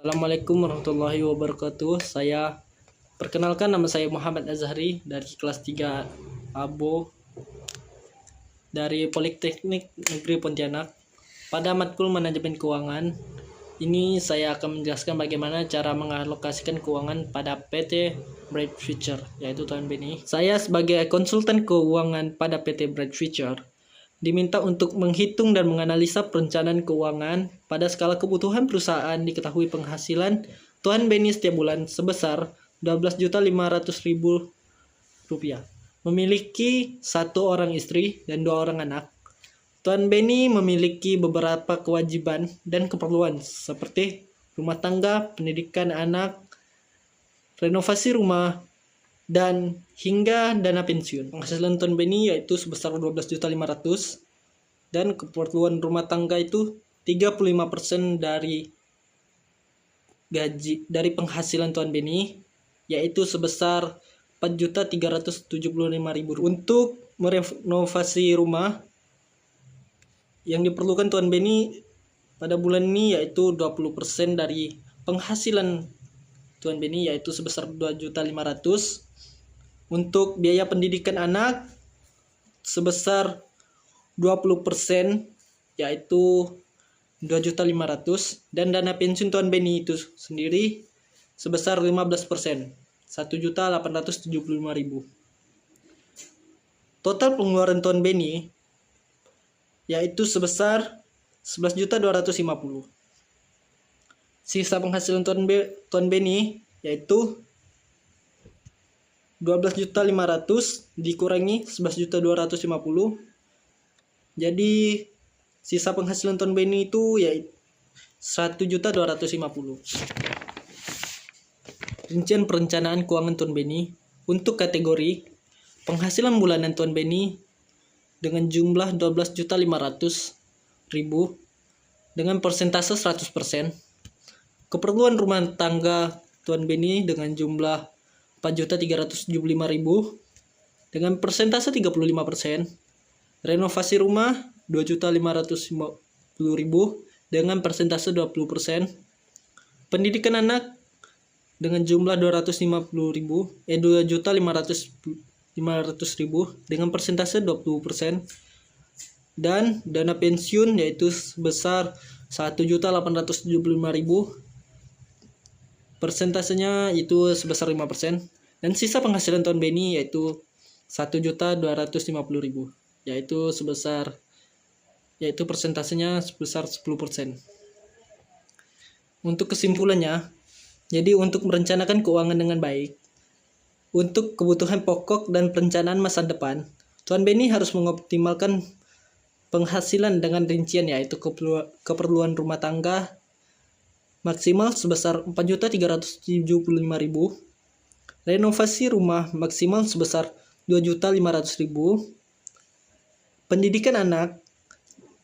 Assalamualaikum warahmatullahi wabarakatuh. Perkenalkan, nama saya Muhammad Azhari dari kelas 3 Abo dari Politeknik Negeri Pontianak. Pada matkul manajemen keuangan, ini saya akan menjelaskan bagaimana cara mengalokasikan keuangan pada PT Bright Future, yaitu Tuan Beni. Saya sebagai konsultan keuangan pada PT Bright Future diminta untuk menghitung dan menganalisa perencanaan keuangan pada skala kebutuhan perusahaan. Diketahui penghasilan Tuan Beni setiap bulan sebesar 12.500.000 rupiah. Memiliki 1 orang istri dan 2 orang anak. Tuan Beni memiliki beberapa kewajiban dan keperluan seperti rumah tangga, pendidikan anak, renovasi rumah, dan hingga dana pensiun. Penghasilan Tuan Beni yaitu sebesar 12.500.000 dan keperluan rumah tangga itu 35% dari gaji dari penghasilan Tuan Beni, yaitu sebesar 4.375.000. Untuk merenovasi rumah yang diperlukan Tuan Beni pada bulan ini yaitu 20% dari penghasilan Tuan Beni, yaitu sebesar 2.500.000. Untuk biaya pendidikan anak sebesar 20%, yaitu 2.500.000, dan dana pensiun Tuan Beni itu sendiri sebesar 15%, 1.875.000. Total pengeluaran Tuan Beni yaitu sebesar 11.250.000. Sisa penghasilan Tuan Beni yaitu 12.500.000 dikurangi 11.250.000. Jadi sisa penghasilan Tuan Beni itu yaitu 1.250.000. Rincian perencanaan keuangan Tuan Beni untuk kategori penghasilan bulanan Tuan Beni dengan jumlah 12.500.000 dengan persentase 100%. Keperluan rumah tangga Tuan Beni dengan jumlah 4.375.000 dengan persentase 35%. Renovasi rumah 2.550.000 dengan persentase 20%. Pendidikan anak dengan jumlah 2.500.000 dengan persentase 20%. Dan dana pensiun yaitu sebesar 1.875.000, persentasenya itu sebesar 5%. Dan sisa penghasilan Tuan Beni yaitu 1.250.000, yaitu persentasenya sebesar 10%. Untuk kesimpulannya, jadi untuk merencanakan keuangan dengan baik, untuk kebutuhan pokok dan perencanaan masa depan, Tuan Beni harus mengoptimalkan penghasilan dengan rincian, yaitu keperluan rumah tangga maksimal sebesar 4.375.000, renovasi rumah maksimal sebesar 2.500.000, pendidikan anak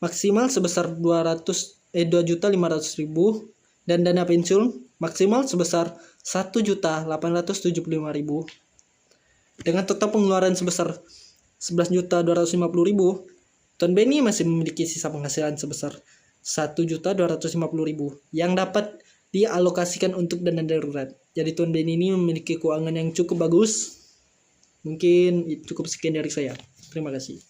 maksimal sebesar 2.500.000, dan dana pensiun maksimal sebesar 1.875.000. Dengan total pengeluaran sebesar 11.250.000, Tuan Beni masih memiliki sisa penghasilan sebesar 1.250.000 yang dapat dialokasikan untuk dana darurat. Jadi Tuan Beni ini memiliki keuangan yang cukup bagus. Mungkin cukup sekian dari saya. Terima kasih.